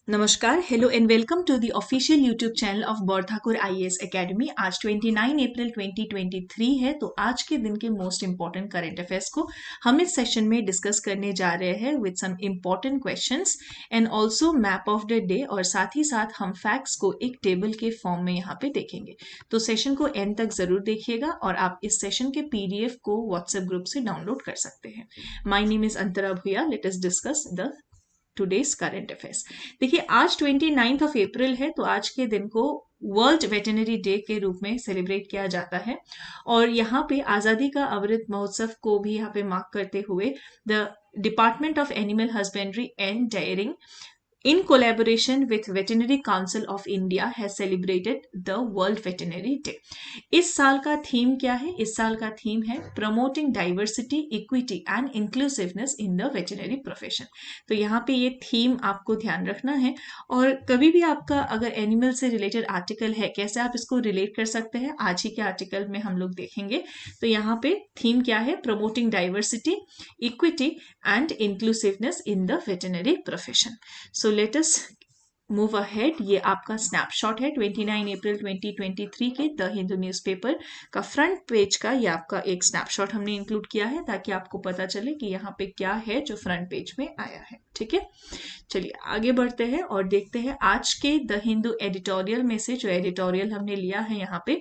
नमस्कार, hello and welcome to the official YouTube channel of Baurthakur IAS academy. आज 29 अप्रैल 2023 है, तो आज के दिन के मोस्ट इंपॉर्टेंट करंट अफेयर्स को हम इस सेशन में डिस्कस करने जा रहे हैं with some important questions and also map of the day, और साथ ही साथ हम फैक्ट्स को एक टेबल के फॉर्म में यहाँ पे देखेंगे। तो सेशन को एंड तक जरूर देखिएगा और आप इस सेशन के पीडीएफ को व्हाट्सएप ग्रुप से डाउनलोड कर सकते हैं। My name is Antara Bhuya. Let us discuss the today's current affairs. देखिए, आज 29 ऑफ अप्रैल है, तो आज के दिन को वर्ल्ड वेटरनरी डे के रूप में सेलिब्रेट किया जाता है। और यहाँ पे आज़ादी का अमृत महोत्सव को भी यहाँ पे मार्क करते हुए the department of animal husbandry and dairying in collaboration with Veterinary Council of India has celebrated the World Veterinary Day। इस साल का थीम क्या है? इस साल का थीम है promoting diversity, equity and inclusiveness in the veterinary profession. तो यहाँ पे ये थीम आपको ध्यान रखना है, और कभी भी आपका अगर एनिमल से रिलेटेड आर्टिकल है, कैसे आप इसको रिलेट कर सकते हैं, आज ही के आर्टिकल में हम लोग देखेंगे। तो यहाँ पे थीम क्या है? Promoting diversity, equity and inclusiveness in the veterinary profession. So let us move ahead. ये आपका स्नैपशॉट है 29 अप्रैल 2023 के द हिंदू न्यूज़पेपर का फ्रंट पेज का। ये आपका एक स्नैपशॉट हमने इंक्लूड किया है ताकि आपको पता चले कि यहाँ पे क्या है जो फ्रंट पेज में आया है। ठीक है, चलिए आगे बढ़ते हैं और देखते हैं आज के द हिंदू एडिटोरियल में से जो एडिटोरियल हमने लिया है यहाँ पे,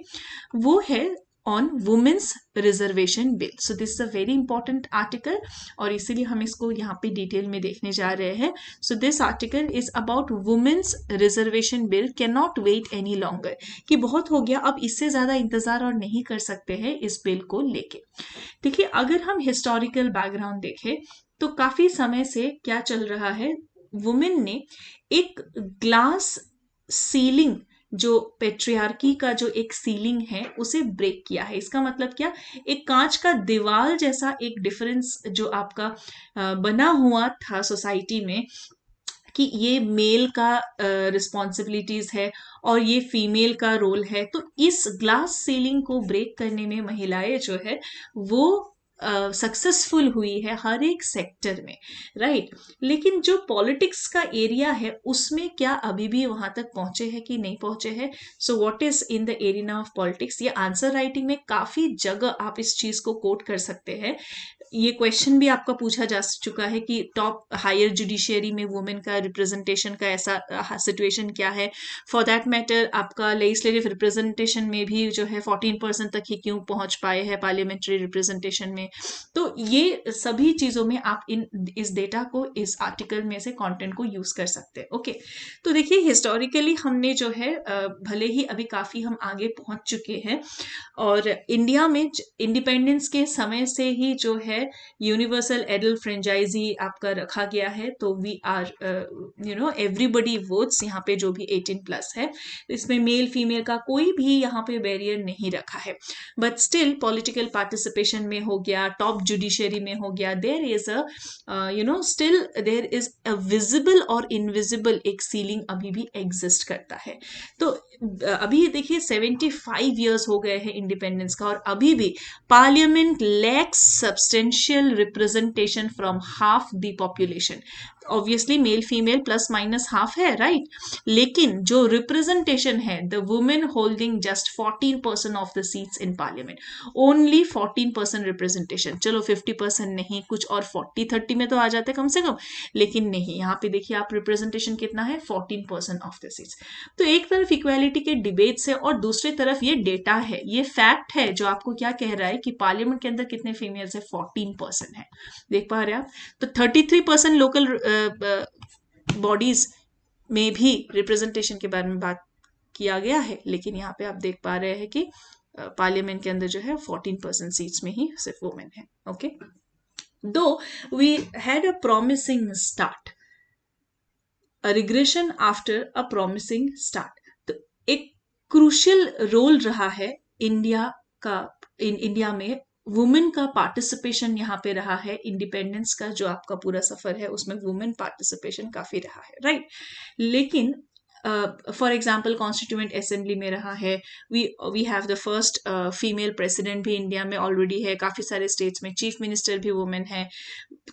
वो है on women's reservation bill. So this is a very important article, और इसीलिए हम इसको यहाँ पे डिटेल में देखने जा रहे हैं। So this article is about women's reservation bill can not wait any longer, कि बहुत हो गया, अब इससे ज्यादा इंतजार और नहीं कर सकते हैं इस बिल को लेके। देखिए, अगर हम हिस्टोरिकल बैकग्राउंड देखें तो काफी समय से क्या चल रहा है, वुमेन ने एक ग्लास सीलिंग, जो पेट्रियार्की का जो एक सीलिंग है, उसे ब्रेक किया है। इसका मतलब क्या? एक कांच का दीवार जैसा एक डिफरेंस जो आपका बना हुआ था सोसाइटी में, कि ये मेल का रिस्पॉन्सिबिलिटीज है और ये फीमेल का रोल है, तो इस ग्लास सीलिंग को ब्रेक करने में महिलाएं जो है वो सक्सेसफुल हुई है हर एक सेक्टर में, राइट। लेकिन जो पॉलिटिक्स का एरिया है उसमें क्या अभी भी वहां तक पहुंचे हैं कि नहीं पहुंचे हैं? So what is in the area of politics? ये आंसर राइटिंग में काफी जगह आप इस चीज को कोट कर सकते हैं। ये क्वेश्चन भी आपका पूछा जा चुका है कि टॉप हायर जुडिशियरी में वुमेन का रिप्रेजेंटेशन का ऐसा सिचुएशन क्या है। फॉर दैट मैटर आपका लेजिस्लेटिव रिप्रेजेंटेशन में भी जो है 14% तक ही क्यों पहुंच पाए हैं पार्लियामेंट्री रिप्रेजेंटेशन में। तो ये सभी चीजों में आप इस डेटा को, इस आर्टिकल में से कंटेंट को यूज कर सकते हैं। ओके, तो देखिए, हिस्टोरिकली हमने जो है भले ही अभी काफी हम आगे पहुंच चुके हैं, और इंडिया में इंडिपेंडेंस के समय से ही जो है यूनिवर्सल एडल्ट फ्रेंचाइजी आपका रखा गया है। तो वी आर एवरीबडी वोट्स, यहाँ पे जो भी 18+ है, इसमें मेल फीमेल का कोई भी यहाँ पे बैरियर नहीं रखा है। बट स्टिल पॉलिटिकल पार्टिसिपेशन में हो गया, टॉप जुडिशरी में हो गया, there is still there is a visible और इनविजिबल एक सीलिंग अभी भी एग्जिस्ट करता है। तो अभी देखिए 75 ईयर्स हो गए हैं इंडिपेंडेंस का, और अभी भी parliament lakhs substantial representation from half the population. Obviously male female plus minus half है, राइट। लेकिन जो रिप्रेजेंटेशन है, the women holding just 14% of the seats in parliament, only 14% representation. चलो 50% नहीं, कुछ और 40-30 में तो आ जाते कम से कम, लेकिन नहीं, यहाँ पे देखिए आप रिप्रेजेंटेशन कितना है, 14% ऑफ द सीट्स। तो एक तरफ इक्वालिटी के डिबेट से, और दूसरी तरफ ये डेटा है, ये फैक्ट है जो आपको क्या कह रहा है कि पार्लियामेंट के अंदर कितने फीमेल्स है, 14% है। देख पा रहे हैं आप? तो 33% लोकल बॉडीज में भी रिप्रेजेंटेशन के बारे में बात किया गया है, लेकिन यहाँ पे आप देख पा रहे हैं कि पार्लियामेंट के अंदर जो है 14% सीट्स में ही सिर्फ वुमेन है। Okay, though we had a promising start, a regression after a promising start. तो एक क्रूशियल रोल रहा है इंडिया का, इंडिया में वुमेन का पार्टिसिपेशन यहाँ पे रहा है। इंडिपेंडेंस का जो आपका पूरा सफर है उसमें वुमेन पार्टिसिपेशन काफी रहा है, राइट। लेकिन फॉर एग्जाम्पल कॉन्स्टिट्यूएंट असेंबली में रहा है, we have the first female president भी इंडिया में ऑलरेडी है, काफी सारे स्टेट्स में चीफ मिनिस्टर भी वुमेन है।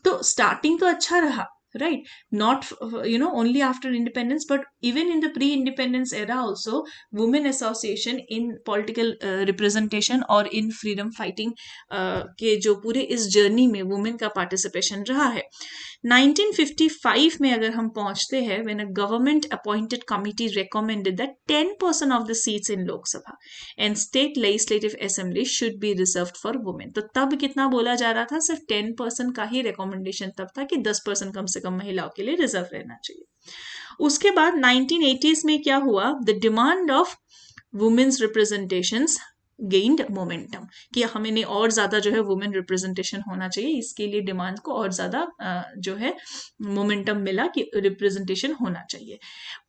तो स्टार्टिंग तो अच्छा रहा, right? Not only after independence, but even in the pre-independence era also, women association in political representation और in freedom fighting के जो पूरे इस जर्नी में वुमेन का पार्टिसिपेशन रहा है. 1955 में अगर हम पहुंचते हैं, when a government appointed committee recommended that 10% of the seats in Lok Sabha and state legislative assembly should be reserved for women. तो तब कितना बोला जा रहा था? सिर्फ 10% का ही रिकमेंडेशन तब था कि 10% कम से कम महिलाओं के लिए रिजर्व रहना चाहिए. उसके बाद 1980s में क्या हुआ? The demand of women's representations gained momentum, कि हमें और ज्यादा जो है वुमेन रिप्रेजेंटेशन होना चाहिए, इसके लिए डिमांड को और ज्यादा जो है मोमेंटम मिला कि रिप्रेजेंटेशन होना चाहिए.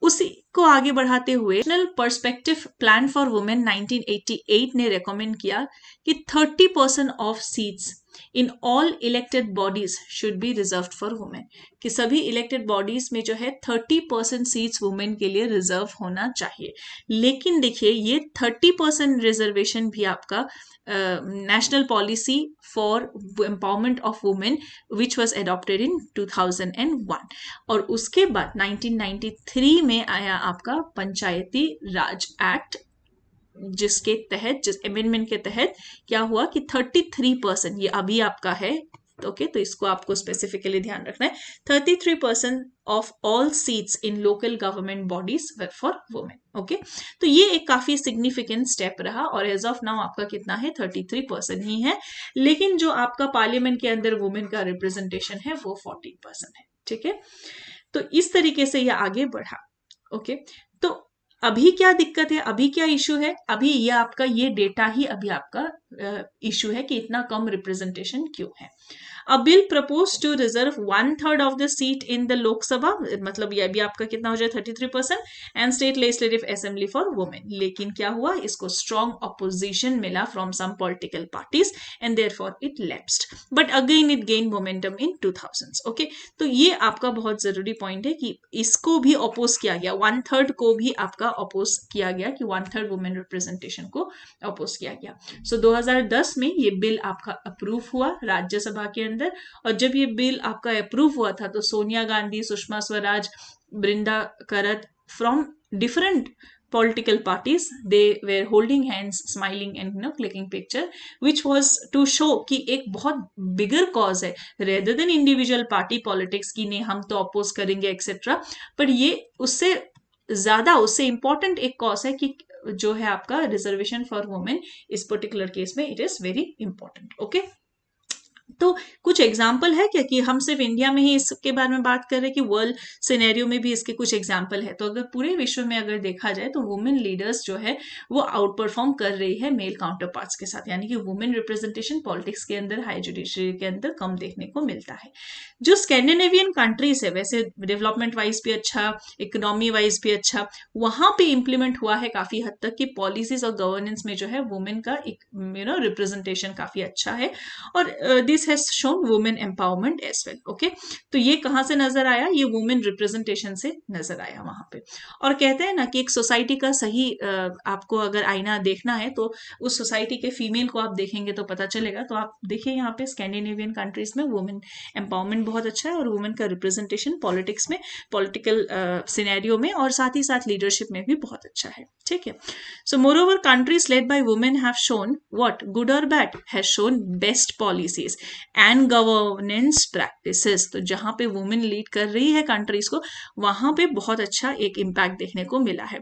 उसी को आगे बढ़ाते हुए national perspective plan for women 1988 ने रेकमेंड किया कि 30% of seats in all elected bodies should be reserve for women, कि सभी इलेक्टेड बॉडीज में जो है 30% सीट्स वुमेन के लिए रिजर्व होना चाहिए. लेकिन देखिए, ये 30% रिजर्वेशन भी आपका national policy for empowerment of women which was adopted इन 2001. और उसके बाद 1993 में आया आपका पंचायती राज एक्ट, जिसके तहत, जिस अमेंडमेंट के तहत क्या हुआ कि 33%, ये अभी आपका है, ओके, तो इसको आपको स्पेसिफिकली ध्यान रखना है, 33% of all seats in local government bodies were for women. Okay, तो ये एक काफी सिग्निफिकेंट स्टेप रहा, और एज ऑफ नाउ आपका कितना है? 33% ही है. लेकिन जो आपका पार्लियामेंट के अंदर वुमेन का रिप्रेजेंटेशन है वो 14% है. ठीक है, तो इस तरीके से ये आगे बढ़ा. ओके, तो अभी क्या दिक्कत है, अभी क्या इशू है? अभी ये आपका ये डेटा ही अभी आपका इशू है कि इतना कम रिप्रेजेंटेशन क्यों है. A bill proposed to reserve 1/3 of the seat in the Lok Sabha, मतलब ये अभी आपका कितना हो जाए? 33%, and state legislative assembly for women. लेकिन क्या हुआ? इसको strong opposition मिला from some political parties and therefore it lapsed. But again it gained momentum in 2000s. Okay, तो ये आपका बहुत जरूरी पॉइंट है कि इसको भी अपोज किया गया, 1/3 को भी आपका अपोज किया गया, कि 1/3 वुमेन रिप्रेजेंटेशन को अपोज किया गया. सो 2010 में ये बिल आपका अप्रूव हुआ राज्यसभा के अंदर. और जब ये बिल आपका अप्रूव हुआ था तो सोनिया गांधी, सुषमा स्वराज, बृंदा करत from different political parties, they were holding hands, smiling and clicking picture, which was to show कि एक बहुत bigger cause है rather than individual party politics की नहीं हम तो oppose करेंगे etc. पर ये उससे ज्यादा, उससे important एक cause है कि जो है आपका रिजर्वेशन फॉर वुमेन, इस पर्टिकुलर केस में it is very important. Okay, तो कुछ एग्जाम्पल है क्या कि हम सिर्फ इंडिया में ही इसके बारे में बात कर रहे हैं, कि वर्ल्ड सिनेरियो में भी इसके कुछ एग्जाम्पल है? तो अगर पूरे विश्व में अगर देखा जाए तो वुमेन लीडर्स जो है वो आउट परफॉर्म कर रही है मेल काउंटर पार्ट्स के साथ, यानी कि वुमेन रिप्रेजेंटेशन पॉलिटिक्स के अंदर, हाई जुडिशरी के अंदर कम देखने को मिलता है. जो स्कैंडिनेवियन कंट्रीज है, वैसे डेवलपमेंट वाइज भी अच्छा, इकोनॉमी वाइज भी अच्छा, वहां पे इंप्लीमेंट हुआ है काफी हद तक कि पॉलिसीज और गवर्नेंस में जो है वुमेन का एक रिप्रेजेंटेशन काफी अच्छा है, और this has shown women empowerment as well. Okay, तो ये कहां से नजर आया? ये वुमेन रिप्रेजेंटेशन से नजर आया वहां पे. और कहते हैं ना कि एक सोसाइटी का सही आपको अगर आईना देखना है तो उस सोसाइटी के फीमेल को आप देखेंगे तो पता चलेगा. तो आप देखिए यहाँ पे स्कैंडिनेवियन कंट्रीज में वुमेन एम्पावरमेंट बहुत अच्छा है, और वुमेन का रिप्रेजेंटेशन पॉलिटिक्स में, पॉलिटिकल सिनेरियो में, और साथ ही साथ लीडरशिप में भी बहुत अच्छा है. ठीक है, so moreover countries led by women have shown what, good और bad, has shown best policies and governance practices. तो जहां पे वुमेन लीड कर रही है कंट्रीज को, वहां पे बहुत अच्छा एक इम्पैक्ट देखने को मिला है.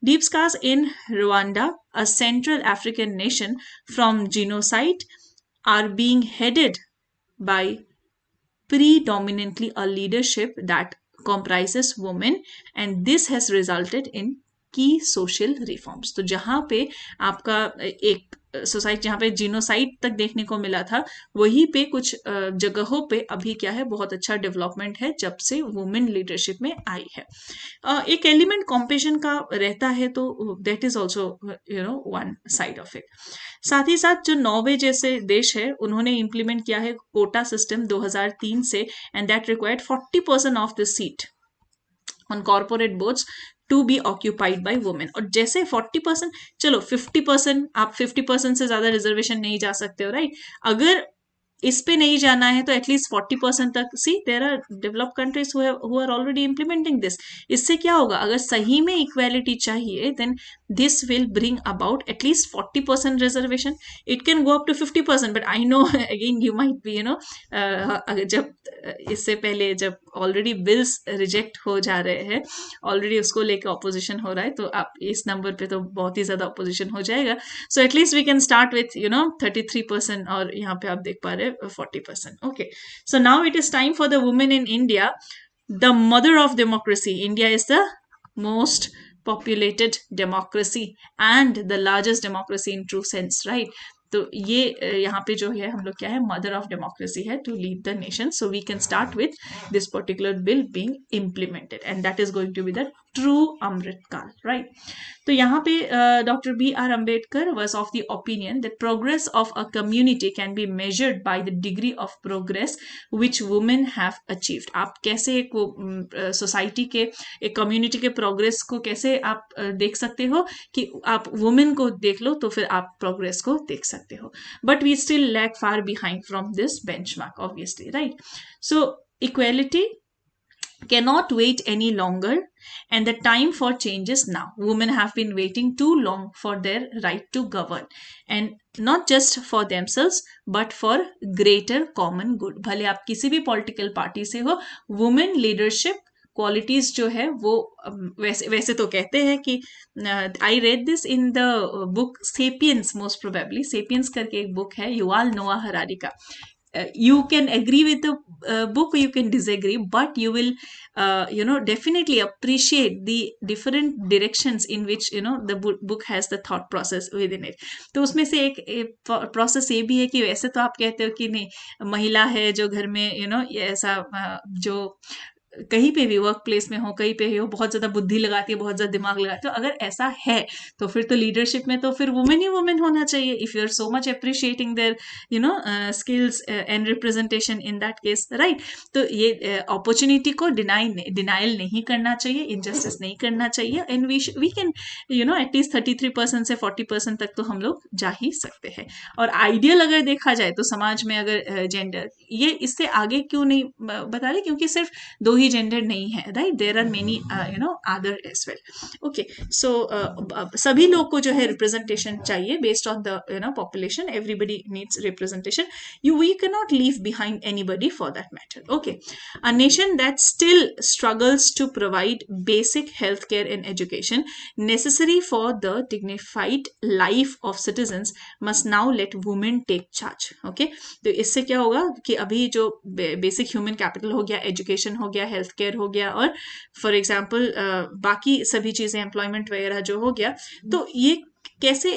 Deep scars in Rwanda, a Central African nation, from genocide are being headed by predominantly a leadership that comprises women, and this has resulted in की सोशल रिफॉर्म्स. तो जहां पे आपका एक सोसाइटी, जहां पे जीनोसाइड तक देखने को मिला था, वहीं पे कुछ जगहों पे अभी क्या है, बहुत अच्छा डेवलपमेंट है जब से वुमेन लीडरशिप में आई है. एक एलिमेंट कॉम्पिटिशन का रहता है, तो that is also one side of it. साथ ही साथ जो नॉर्वे जैसे देश है, उन्होंने इंप्लीमेंट किया है कोटा सिस्टम 2003 से, and that required 40% of the seat on corporate boards to be occupied by women. और जैसे 40%, चलो 50%, आप 50% से ज्यादा रिजर्वेशन नहीं जा सकते हो, राइट? अगर इस पे नहीं जाना है तो एटलीस्ट 40% तक, see there are developed countries who are already implementing this. इससे क्या होगा, अगर सही में इक्वालिटी चाहिए then this will bring about at least 40% reservation. It can go up to 50%, but I know again you might be जब इससे पहले जब ऑलरेडी बिल्स रिजेक्ट हो जा रहे हैं, ऑलरेडी उसको लेकर ऑपोजिशन हो रहा है, तो आप इस नंबर पे तो बहुत ही ज्यादा ऑपोजिशन हो जाएगा। So at least we can start with 33%, और यहाँ पे आप देख पा रहे हैं 40%। Okay, so now it is time for the women in India, the mother of democracy. India is the most populated democracy and the largest democracy in true sense, right? तो ये यहाँ पे जो है हम लोग क्या है, मदर ऑफ डेमोक्रेसी है to lead the nation. So we can start with this particular bill being implemented and that is going to be the true Amrit Kaal, right? तो यहाँ पे doctor B.R. Ambedkar was of the opinion that progress of a community can be measured by the degree of progress which women have achieved। आप कैसे एक society के, एक community के progress को कैसे आप देख सकते हो, कि आप वुमेन को देख लो तो फिर आप प्रोग्रेस को देख सकते हो। But we still lag far behind from this benchmark obviously, right? So equality cannot wait any longer and the time for change is now। Women have been waiting too long for their right to govern, and not just for themselves but for greater common good। भले आप किसी भी political party से हो, women leadership qualities जो है वो वैसे तो कहते हैं कि I read this in the book sapiens, most probably sapiens करके एक बुक है युवाल नोआ हरारी का। You can agree with the book, you can disagree, but you will definitely appreciate the different directions in which the book has the thought process within it। तो उसमें से एक process ये भी है कि वैसे तो आप कहते हो कि नहीं, महिला है जो घर में ऐसा जो कहीं पे भी वर्क प्लेस में हो, कहीं पे हो, बहुत ज्यादा बुद्धि लगाती है, बहुत ज्यादा दिमाग लगाती है। तो अगर ऐसा है तो फिर तो लीडरशिप में तो फिर वुमेन ही वुमेन होना चाहिए। If you are so much appreciating their skills and representation in that case, right? तो ये अपॉर्चुनिटी को डिनाइल नहीं करना चाहिए, इनजस्टिस नहीं करना चाहिए, एंड वी कैन एटलीस्ट 33% से 40% तक तो हम लोग जा ही सकते हैं। और आइडियल अगर देखा जाए तो समाज में अगर जेंडर ये इससे आगे क्यों नहीं बता रहे, क्योंकि सिर्फ दो ही जेंडर नहीं है, right? There are many other as well. Okay, so सभी लोग को जो है रिप्रेजेंटेशन चाहिए based on the population. Everybody needs representation. We can not leave behind anybody for that matter. Okay, a nation that still struggles to provide basic health care and education necessary for the dignified life of citizens must now let women take charge। okay? तो इससे क्या होगा कि अभी जो basic human capital हो गया, education हो गया, हेल्थ केयर हो गया, और फॉर एग्जाम्पल बाकी सभी चीजें, एम्प्लॉयमेंट वगैरह जो हो गया, तो ये कैसे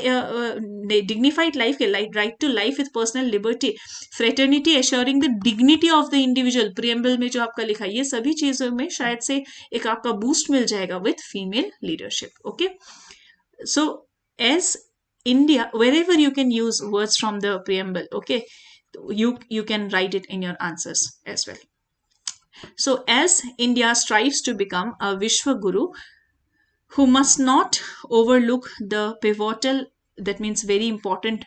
डिग्निफाइड लाइफ के, right to life with personal liberty, fraternity assuring the dignity of the individual, preamble में जो आपका लिखा है, ये सभी चीजों में शायद से एक आपका बूस्ट मिल जाएगा with female leadership. Okay, so as India, wherever you can use words from the preamble, okay, you can write it in your answers as well। So as India strives to become a Vishwa Guru who must not overlook the pivotal, that means very important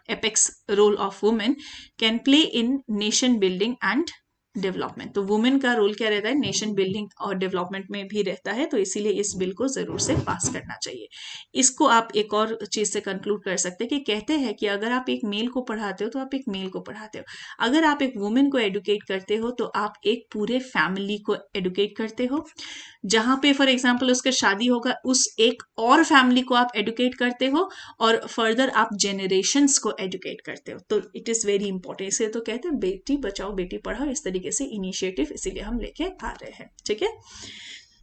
apex role of women can play in nation building and development. तो women का role क्या रहता है, nation building और development में भी रहता है, तो इसीलिए इस बिल को जरूर से पास करना चाहिए। इसको आप एक और चीज से कंक्लूड कर सकते हैं कि कहते हैं कि अगर आप एक मेल को पढ़ाते हो तो आप एक मेल को पढ़ाते हो, अगर आप एक वुमेन को एडुकेट करते हो तो आप एक पूरे फैमिली को एडुकेट करते हो। जहां पे फॉर एग्जाम्पल उसका शादी होगा, उस एक और फैमिली को आप एडुकेट करते हो, और फर्दर आप जेनरेशंस को एडुकेट करते हो। तो इट इज वेरी इंपॉर्टेंट। इसे तो कहते हैं बेटी बचाओ बेटी पढ़ाओ, इस तरीके से इनिशिएटिव इसीलिए हम लेके आ रहे हैं। ठीक है,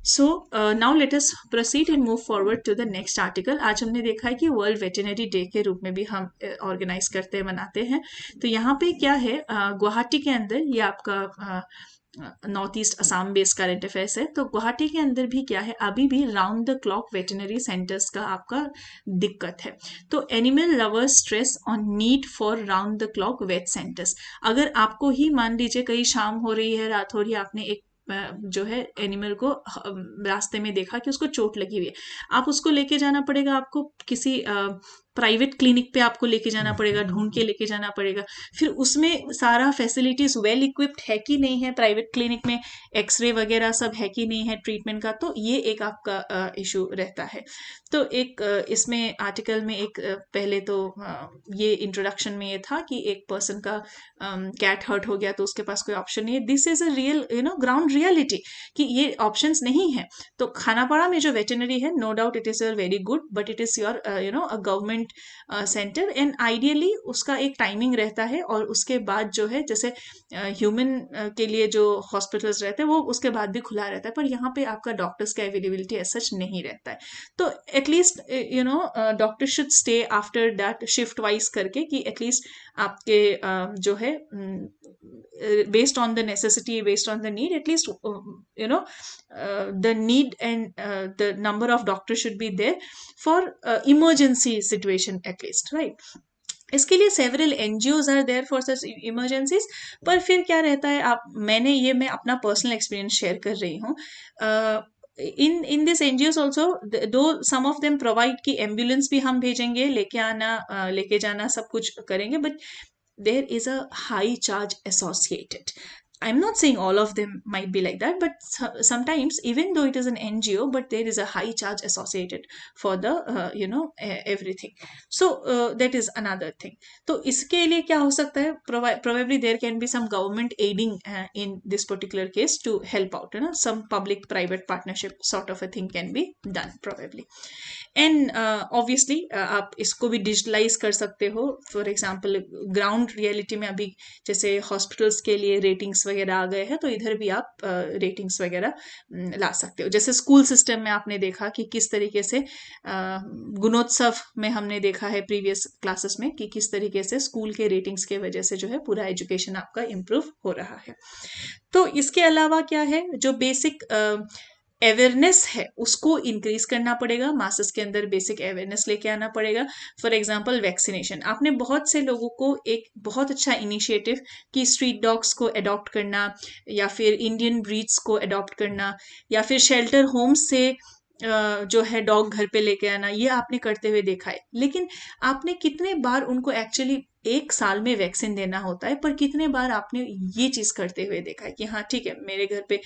so now let us proceed and move forward to the next article. आज हमने देखा है कि वर्ल्ड वेटरनरी डे के रूप में भी हम ऑर्गेनाइज करते हैं, मनाते हैं। तो यहाँ पे क्या है, गुवाहाटी के अंदर, ये आपका north east Assam based current affairs है। तो गुवाहाटी के अंदर भी क्या है, अभी भी round the clock veterinary centres का आपका दिक्कत है। तो animal lovers stress on need for round the clock vet centres. अगर आपको ही मान लीजिए कहीं शाम हो रही है, रात हो रही है, आपने एक जो है एनिमल को रास्ते में देखा कि उसको चोट लगी हुई है, आप उसको लेके जाना पड़ेगा आपको किसी प्राइवेट क्लिनिक पे आपको लेके जाना पड़ेगा, ढूंढ के लेके जाना पड़ेगा। फिर उसमें सारा फैसिलिटीज वेल इक्विप्ड है कि नहीं है, प्राइवेट क्लिनिक में एक्सरे वगैरह सब है कि नहीं है ट्रीटमेंट का, तो ये एक आपका इशू रहता है। तो एक इसमें आर्टिकल में एक पहले तो ये इंट्रोडक्शन में ये था कि एक पर्सन का कैट हर्ट हो गया तो उसके पास कोई ऑप्शन नहीं है। This is a real ground reality कि ये ऑप्शंस नहीं है। तो खानापाड़ा में जो वेटरनरी है, no doubt it is very good, but it is your a government centre, and ideally उसका एक टाइमिंग रहता है, और उसके बाद जो है जैसे ह्यूमन के लिए जो हॉस्पिटल्स रहते हैं वो उसके बाद भी खुला रहता है, पर यहाँ पे आपका डॉक्टर्स का अवेलेबिलिटी एज सच नहीं रहता है। तो at least doctor should stay after that shift wise करके, कि एटलीस्ट आपके जो है based on the necessity, based on the need, at least the need and the number of doctors should be there for emergency situation at least, right? इसके लिए several NGOs are there for such emergencies. पर फिर क्या रहता है, मैं अपना personal experience share कर रही हूँ। इन दिस एनजीओज ऑल्सो, दो सम ऑफ देम प्रोवाइड कि एम्बुलेंस भी हम भेजेंगे, लेके जाना सब कुछ करेंगे, but there is a high charge associated. I'm not saying all of them might be like that, but sometimes, even though it is an NGO, but there is a high charge associated for the everything. So that is another thing. तो इसके लिए क्या हो सकता है, probably there can be some government aiding in this particular case to help out, some public private partnership sort of a thing can be done probably. And obviously आप इसको भी डिजिटलाइज कर सकते हो। फॉर एग्जांपल ग्राउंड रियलिटी में अभी जैसे hospitals के लिए रेटिंग्स वगैरह आ गए हैं, तो इधर भी आप रेटिंग्स वगैरह ला सकते हो। जैसे स्कूल सिस्टम में आपने देखा कि किस तरीके से गुणोत्सव में हमने देखा है प्रीवियस क्लासेस में कि किस तरीके से स्कूल के रेटिंग्स के वजह से जो है पूरा एजुकेशन आपका इम्प्रूव हो रहा है। तो इसके अलावा क्या है, जो बेसिक अवेयरनेस है उसको इंक्रीज करना पड़ेगा, मासेस के अंदर बेसिक अवेयरनेस लेके आना पड़ेगा। फॉर एग्जांपल वैक्सीनेशन, आपने बहुत से लोगों को एक बहुत अच्छा इनिशिएटिव कि स्ट्रीट डॉग्स को अडॉप्ट करना, या फिर इंडियन ब्रीड्स को अडॉप्ट करना, या फिर शेल्टर होम्स से जो है डॉग घर पे लेके आना, ये आपने करते हुए देखा है। लेकिन आपने कितने बार उनको एक्चुअली एक साल में वैक्सीन देना होता है, पर कितने बार आपने ये चीज करते हुए देखा है कि हाँ ठीक है, मेरे घर पे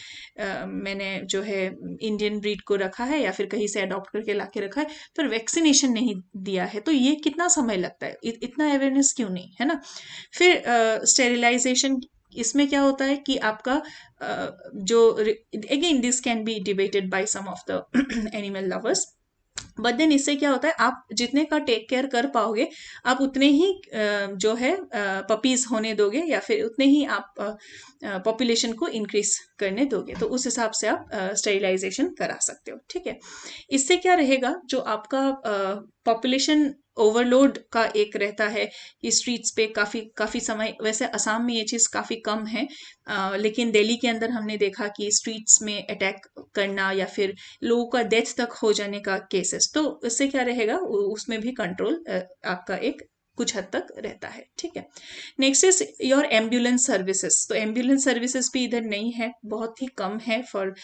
मैंने जो है इंडियन ब्रीड को रखा है या फिर कहीं से अडॉप्ट करके लाके रखा है, पर वैक्सीनेशन नहीं दिया है, तो ये कितना समय लगता है, इतना अवेयरनेस क्यों नहीं है ना। फिर स्टेरिलाइजेशन, इसमें क्या होता है कि आपका जो again this can be debated by some of the animal lovers, but then इससे क्या होता है, आप जितने का टेक केयर कर पाओगे आप उतने ही जो है पपीज होने दोगे, या फिर उतने ही आप पॉपुलेशन को इंक्रीज करने दोगे, तो उस हिसाब से आप स्टेरिलाइजेशन करा सकते हो। ठीक है, इससे क्या रहेगा, जो आपका पॉपुलेशन ओवरलोड का एक रहता है कि स्ट्रीट्स पे काफी समय, वैसे असम में ये चीज काफी कम है, लेकिन दिल्ली के अंदर हमने देखा कि स्ट्रीट्स में अटैक करना या फिर लोगों का डेथ तक हो जाने का केसेस, तो इससे क्या रहेगा, उसमें भी कंट्रोल आपका एक कुछ हद तक रहता है। ठीक है, next is your ambulance services. तो एम्बुलेंस सर्विसेज भी इधर नहीं है, बहुत ही कम है फॉर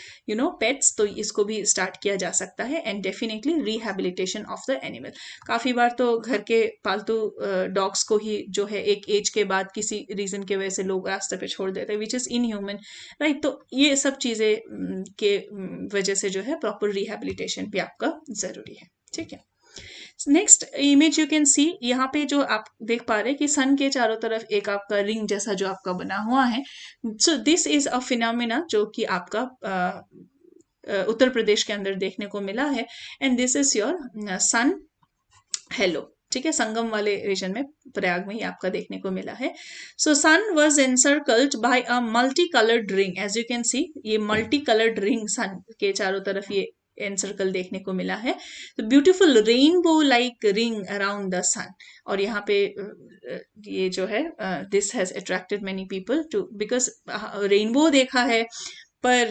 पेट्स, तो इसको भी स्टार्ट किया जा सकता है। And definitely rehabilitation of the animal, काफी बार तो घर के पालतू डॉग्स को ही जो है एक एज के बाद किसी रीजन के वजह से लोग रास्ते पे छोड़ देते हैं, विच इज इनह्यूमन, राइट। तो ये सब चीजें के वजह से जो है प्रॉपर रिहेबिलिटेशन भी आपका जरूरी है। ठीक है, नेक्स्ट इमेज यू कैन सी, यहाँ पे जो आप देख पा रहे हैं कि सन के चारों तरफ एक आपका रिंग जैसा जो आपका बना हुआ है। So this is a phenomena जो कि आपका उत्तर प्रदेश के अंदर देखने को मिला है, and this is your son hello. ठीक है, संगम वाले रीजन में प्रयाग में ही आपका देखने को मिला है। So sun was encircled by a multi coloured ring, as you can see ये मल्टी कलर्ड रिंग सन के चारों तरफ ये एनसर्कल देखने को मिला है। Beautiful rainbow like ring around the sun, और यहाँ पे ये जो है this has attracted many people to, because rainbow देखा है, पर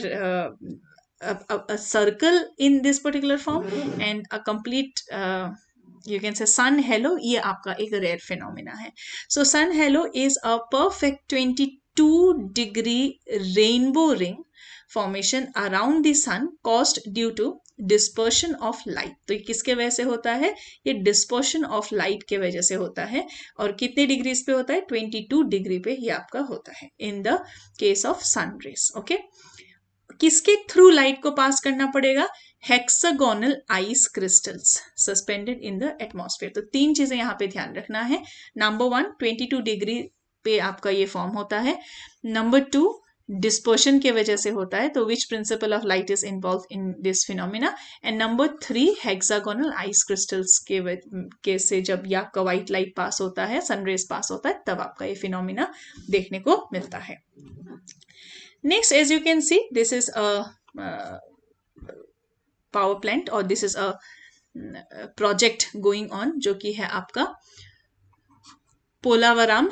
a circle in this particular form and a complete you can say sun halo, ये आपका एक रेयर फिनोमिना है। So sun halo is a perfect 22-degree rainbow ring formation around the sun caused due to dispersion of light. तो ये किसके वजह से होता है? ये डिस्पर्शन ऑफ लाइट के वजह से होता है। और कितने डिग्रीज पे होता है? 22 डिग्री पे ये आपका होता है in the case of sun rays. Okay, किसके थ्रू लाइट को पास करना पड़ेगा? Hexagonal ice crystals suspended in the atmosphere. तो तीन चीजें यहाँ पे ध्यान रखना है। नंबर 1, 22 डिग्री पे आपका ये फॉर्म होता है। नंबर 2, डिस्पर्शन के वजह से होता है, तो which principle of light is involve in this phenomena. And number 3, hexagonal ice crystals के से जब ये आपका व्हाइट लाइट पास होता है, सनरेज पास होता है, तब आपका ये फिनोमिना देखने को मिलता है। Next, as you can see, this is a power plant or this is a project going on, जो कि है आपका पोलावराम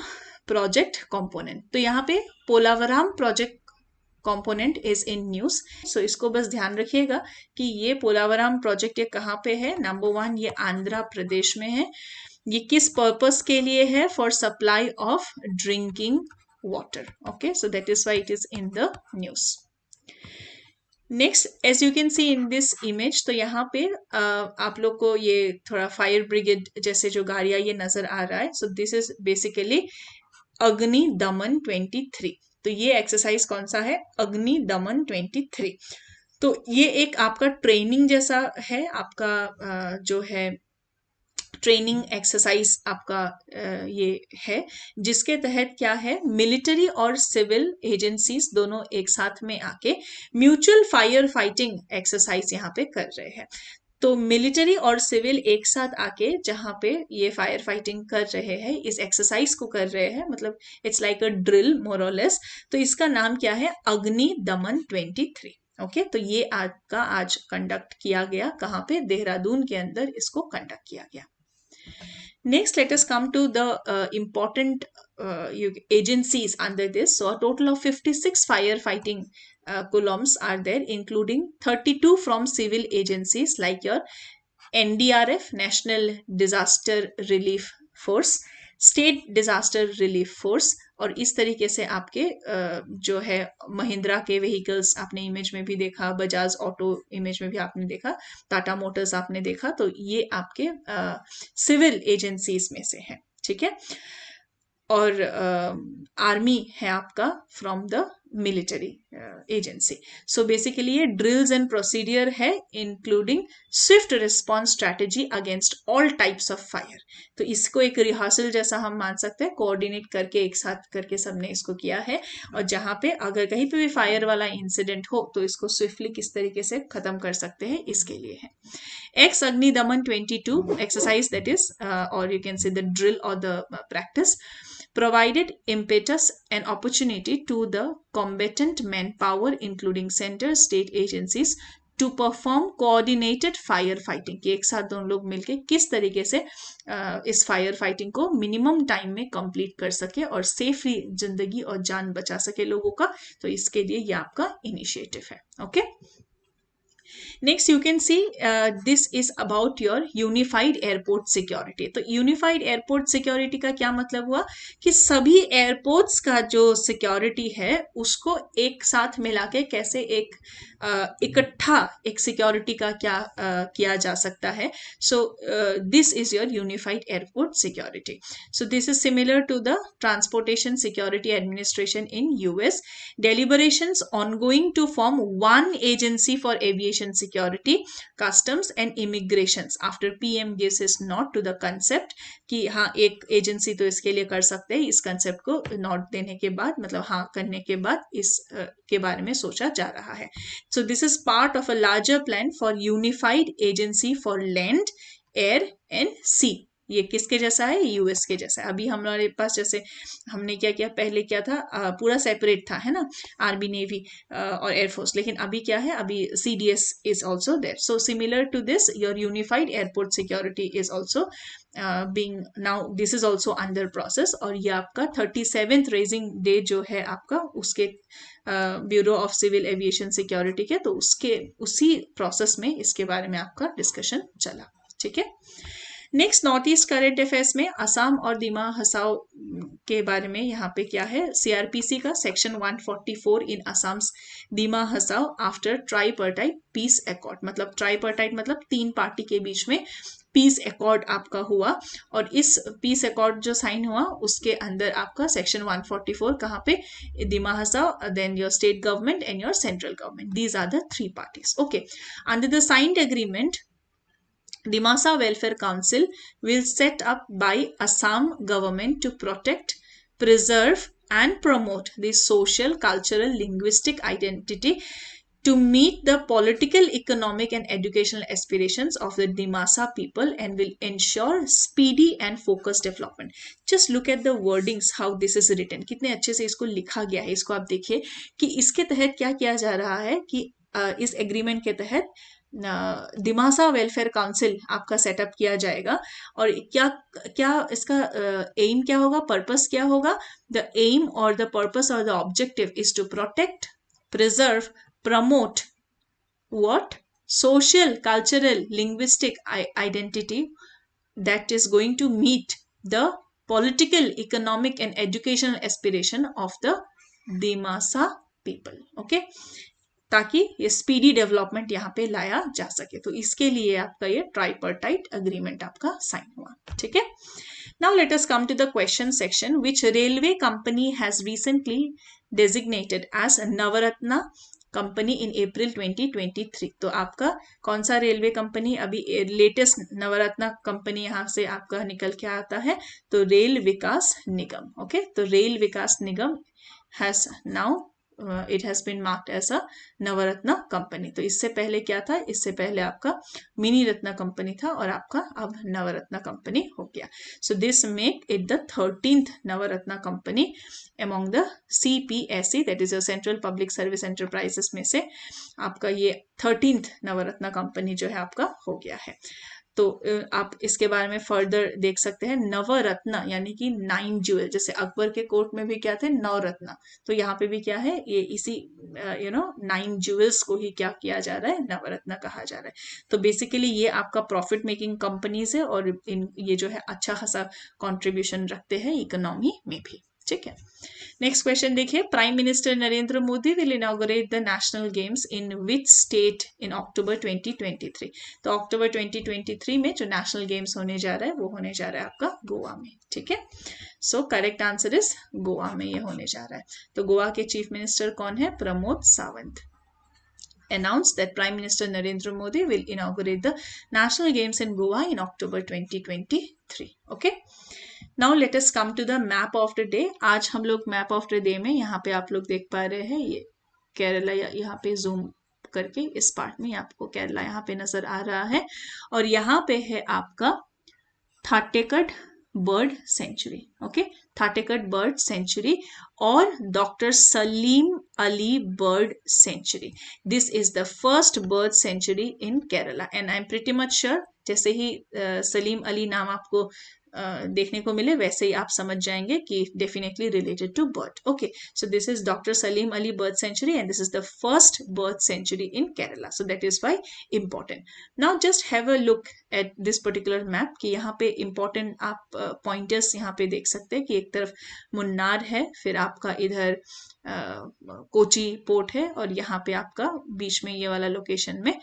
प्रोजेक्ट कंपोनेंट। तो यहाँ पे Polavaram project component is in news. So इसको बस ध्यान रखिएगा कि ये पोलावराम प्रोजेक्ट ये कहाँ पे है। नंबर 1, ये आंध्र प्रदेश में है। ये किस पर्पस के लिए है? For supply of drinking water. Okay, so that is why it is in the news. Next, as you can see in this image, तो यहाँ पे आप लोग को ये थोड़ा फायर ब्रिगेड जैसे जो गाड़ियां ये नजर आ रहा है। So this is basically अग्नि दमन 23। तो ये एक्सरसाइज कौन सा है? अग्नि दमन 23। तो ये एक आपका ट्रेनिंग जैसा है, आपका जो है ट्रेनिंग एक्सरसाइज आपका ये है, जिसके तहत क्या है, मिलिट्री और सिविल एजेंसीज दोनों एक साथ में आके म्यूचुअल फायर फाइटिंग एक्सरसाइज यहाँ पे कर रहे हैं। तो मिलिट्री और सिविल एक साथ आके जहाँ पे ये फायर फाइटिंग कर रहे हैं, इस एक्सरसाइज को कर रहे हैं, मतलब इट्स लाइक अ ड्रिल मोर और लेस। तो इसका नाम क्या है? अग्नि दमन 23। ओके, तो ये आज कंडक्ट किया गया। कहाँ पे? देहरादून के अंदर इसको कंडक्ट किया गया। Next, let us come to the important agencies under this. So, a total of 56 firefighting columns are there, including 32 from civil agencies like your NDRF, National Disaster Relief Force, state disaster relief force, और इस तरीके से आपके जो है महिंद्रा के vehicles आपने image में भी देखा, बजाज ऑटो इमेज में भी आपने देखा, टाटा मोटर्स आपने देखा। तो ये आपके सिविल एजेंसीज में से है, ठीक है। और आर्मी है आपका from the military agency. So basically ये ड्रिल्स एंड प्रोसीडियर है, including Swift response strategy against all types of fire. तो इसको एक रिहर्सल जैसा हम मान सकते हैं, कोऑर्डिनेट करके एक साथ करके सबने इसको किया है। और जहां पे अगर कहीं पे भी फायर वाला इंसिडेंट हो तो इसको स्विफ्टली किस तरीके से खत्म कर सकते हैं, इसके लिए है। एक्स अग्नि दमन 22 exercise, that is or you can say the drill or the practice, provided impetus and opportunity to the combatant manpower including center state agencies to perform coordinated fire fighting, कि एक साथ दोनों लोग मिलके किस तरीके से इस फायर फाइटिंग को मिनिमम टाइम में कंप्लीट कर सके और सेफली जिंदगी और जान बचा सके लोगों का। तो इसके लिए ये आपका इनिशिएटिव है। Okay, next you can see this is about your unified airport security. तो यूनिफाइड एयरपोर्ट सिक्योरिटी का क्या मतलब हुआ कि सभी एयरपोर्ट्स का जो सिक्योरिटी है उसको एक साथ मिला के कैसे एक इकट्ठा एक सिक्योरिटी का क्या किया जा सकता है। So this is your unified airport security. So this is similar to the transportation security administration in US. deliberations ongoing to form one agency for aviation security, customs and immigrations after PM gives his nod to the concept कि हाँ एक agency तो इसके लिए कर सकते हैं। इस कंसेप्ट को नोट देने के बाद, मतलब हाँ करने के बाद, इस के बारे में सोचा जा रहा है। So this is part of a larger plan for unified agency for land, air and sea. ये किसके जैसा है? यूएस के जैसा है। अभी हमारे पास जैसे हमने क्या किया, पहले क्या था, पूरा सेपरेट था, है ना, आर्मी नेवी और एयरफोर्स, लेकिन अभी क्या है, अभी CDS is also there. So similar to this your unified airport security is also being now, this is also under process. और ये आपका 37th रेजिंग डे जो है आपका, उसके bureau of civil aviation security के, तो उसके उसी प्रोसेस में इसके बारे में आपका डिस्कशन चला, ठीक है। Next north east current affairs में असम और दिमा हसाओ के बारे में यहाँ पे क्या है, सीआरपीसी का section 144 in Assam Dima Hasao after tripartite peace accord, मतलब ट्राइपर्टाइट मतलब 3 पार्टी के बीच में पीस एकॉर्ड आपका हुआ, और इस पीस एकॉर्ड जो साइन हुआ उसके अंदर आपका सेक्शन 144 कहाँ पे, Dima Hasao, then your state government and your central government, these are the 3 parties. Okay, under the signed agreement Dimasa Welfare Council will set up by Assam government to protect, preserve and promote the social, cultural, linguistic identity to meet the political, economic and educational aspirations of the Dimasa people and will ensure speedy and focused development. Just look at the wordings, how this is written. कितने अच्छे से इसको लिखा गया है, इसको आप देखिए कि इसके तहत क्या किया जा रहा है कि इस एग्रीमेंट के तहत दिमासा वेलफेयर काउंसिल आपका सेटअप किया जाएगा, और क्या क्या इसका एम क्या होगा, पर्पस क्या होगा, द एम और द पर्पस और the objective is to protect, preserve, promote what social, cultural, linguistic identity that is going to meet the political, economic and educational aspiration of the Dimasa people. Okay, ताकि ये speedy development यहाँ पे लाया जा सके, तो इसके लिए आपका ये ट्राइपर्टाइट अग्रीमेंट आपका साइन हुआ. ठीक है, now let us come to the question section. Which railway company has recently designated as Navratna company in April 2023. तो आपका कौन सा रेलवे कंपनी अभी लेटेस्ट नवरत्ना कंपनी यहाँ से आपका निकल के आता है, तो रेल विकास निगम. ओके, तो Rail Vikas Nigam has now it has been marked as a Navratna company. तो इससे पहले क्या था, इससे पहले आपका मिनी रत्ना कंपनी था और आपका अब नवरत्ना कंपनी हो गया. So this make it the 13th Navratna company among the CPSE, that is your central public service enterprises में से आपका ये 13th नवरत्ना कंपनी जो है आपका हो गया है. तो आप इसके बारे में फर्दर देख सकते हैं. नवरत्ना यानी कि 9 ज्वेल, जैसे अकबर के कोर्ट में भी क्या थे, नवरत्ना, तो यहाँ पे भी क्या है, ये इसी 9 ज्वेल्स को ही क्या किया जा रहा है, नवरत्ना कहा जा रहा है. तो बेसिकली ये आपका प्रॉफिट मेकिंग कंपनीज है और ये जो है अच्छा खासा कॉन्ट्रीब्यूशन रखते हैं इकोनॉमी में भी. ठीक है, नेक्स्ट क्वेश्चन देखिए. Prime minister Narendra Modi will inaugurate the national games in which state in October 2023. तो अक्टूबर 2023 में जो नेशनल गेम्स होने जा रहा है वो होने जा रहा है आपका गोवा में. ठीक है, so correct answer is Goa में ये होने जा रहा है. तो गोवा के चीफ मिनिस्टर कौन है, Pramod Sawant. Announced that Prime Minister Narendra Modi will inaugurate the National Games in Goa in October 2023. Okay. Now let us come to the map of the day. आज हम लोग map of the day में यहाँ पे आप लोग देख पा रहे हैं ये केरला, यहाँ पे जूम करके इस पार्ट में आपको केरला यहाँ पे नजर आ रहा है, और यहाँ पे है आपका Thattekad bird sanctuary. Okay, Thattekad bird sanctuary और doctor Salim Ali bird sanctuary. This is the first bird sanctuary in Kerala and I am pretty much sure जैसे ही सलीम अली नाम आपको देखने को मिले वैसे ही आप समझ जाएंगे कि definitely related to bird. Okay, so this is doctor Salim Ali bird sanctuary and this is the first bird sanctuary in Kerala. So that is why important. Now just have a look at this particular map कि यहाँ पे important आप pointers यहाँ पे देख सकते हैं कि एक तरफ मुन्नार है, फिर आपका इधर कोची पोर्ट है, और यहाँ पे आपका बीच में ये वाला लोकेशन में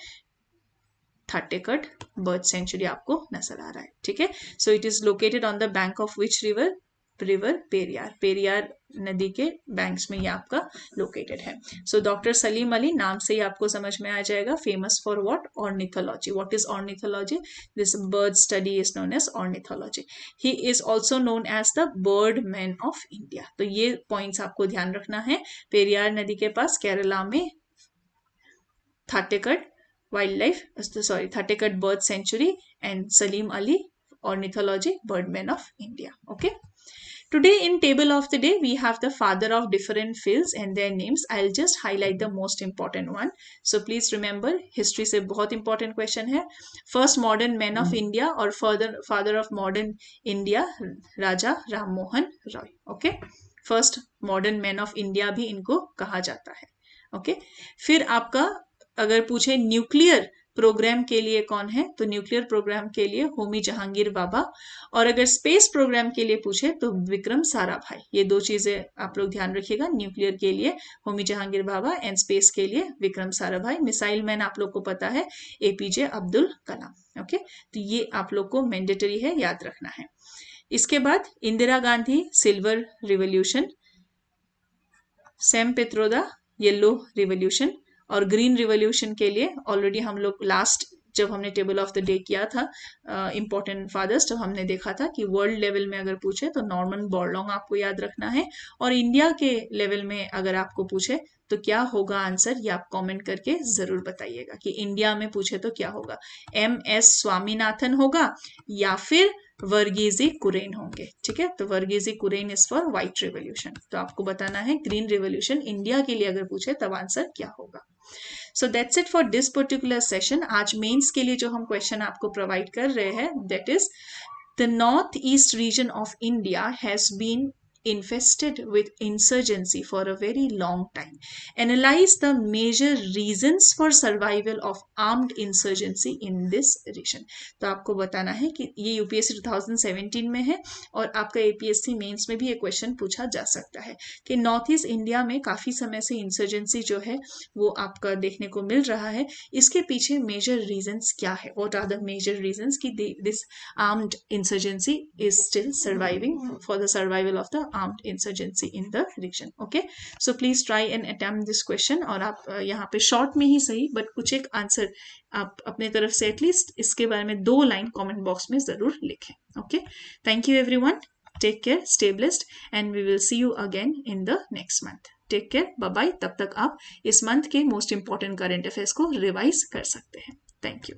थाटेकट बर्ड सेंचुरी आपको नजर आ रहा है. ठीक है, so it is located on the bank of which river, river Periyar. Periyar नदी के बैंक्स में ये आपका लोकेटेड है. सो डॉक्टर सलीम अली नाम से ही आपको समझ में आ जाएगा. Famous for what, ornithology. What is ornithology? This bird study is known as ornithology. He is also known as the bird man of India. तो ये पॉइंट्स आपको ध्यान रखना है. पेरियार नदी के पास केरला में थाटेकट wildlife, sorry, Thatekat bird sanctuary, and Salim Ali ornithology, birdman of India. Okay, today in table of the day we have the father of different fields and their names. I'll just highlight the most important one, so please remember history से बहुत important question है. first modern man of India और father of modern India, Raja Ram Mohan Roy. okay, first modern man of India भी इनको कहा जाता है. okay, फिर आपका अगर पूछे न्यूक्लियर प्रोग्राम के लिए कौन है, तो न्यूक्लियर प्रोग्राम के लिए होमी जहांगीर बाबा, और अगर स्पेस प्रोग्राम के लिए पूछे तो विक्रम साराभाई। ये दो चीजें आप लोग ध्यान रखिएगा, न्यूक्लियर के लिए होमी जहांगीर बाबा एंड स्पेस के लिए विक्रम साराभाई। मिसाइल मैन आप लोग को पता है एपीजे अब्दुल कलाम। ओके, तो ये आप लोग को मैंडेटरी है, याद रखना है। इसके बाद Indira Gandhi silver revolution, Sam Pitroda yellow revolution, और ग्रीन रिवॉल्यूशन के लिए ऑलरेडी हम लोग लास्ट जब हमने टेबल ऑफ द डे किया था इंपॉर्टेंट फादर्स, जब हमने देखा था कि वर्ल्ड लेवल में अगर पूछे तो नॉर्मन बोरलॉन्ग आपको याद रखना है, और इंडिया के लेवल में अगर आपको पूछे तो क्या होगा आंसर, ये आप कमेंट करके जरूर बताइएगा कि इंडिया में पूछे तो क्या होगा, MS स्वामीनाथन होगा या फिर वर्गीजी कुरेन होंगे। ठीक है, तो वर्गीजी कुरेन इज फॉर व्हाइट रिवॉल्यूशन। तो आपको बताना है ग्रीन रिवॉल्यूशन इंडिया के लिए अगर पूछे तब आंसर क्या होगा। So that's it for this particular session. आज मेंस के लिए जो हम क्वेश्चन आपको प्रोवाइड कर रहे हैं that is the north east region of India has been infested with insurgency for a very long time. Analyze the major reasons for survival of armed insurgency in this region. तो आपको बताना है कि ये UPSC 2017 में है और आपका एपीएससी मेंस में भी ये क्वेश्चन पूछा जा सकता है कि नॉर्थ ईस्ट इंडिया में काफी समय से इंसर्जेंसी जो है वो आपका देखने को मिल रहा है, इसके पीछे मेजर रीजंस क्या है, what are the major reasons कि this armed insurgency is still surviving, for the survival of the armed insurgency in the region. Okay, so please try and attempt this question, और आप यहाँ पे short में ही सही but कुछ एक answer आप अपने तरफ से एटलीस्ट इसके बारे में 2 लाइन कमेंट बॉक्स में जरूर लिखें. Okay, thank you everyone, take care, stay blessed and we will see you again in the next month. Take care, bye bye. तब तक आप इस मंथ के मोस्ट इंपॉर्टेंट करंट अफेयर्स को रिवाइज कर सकते हैं. Thank you.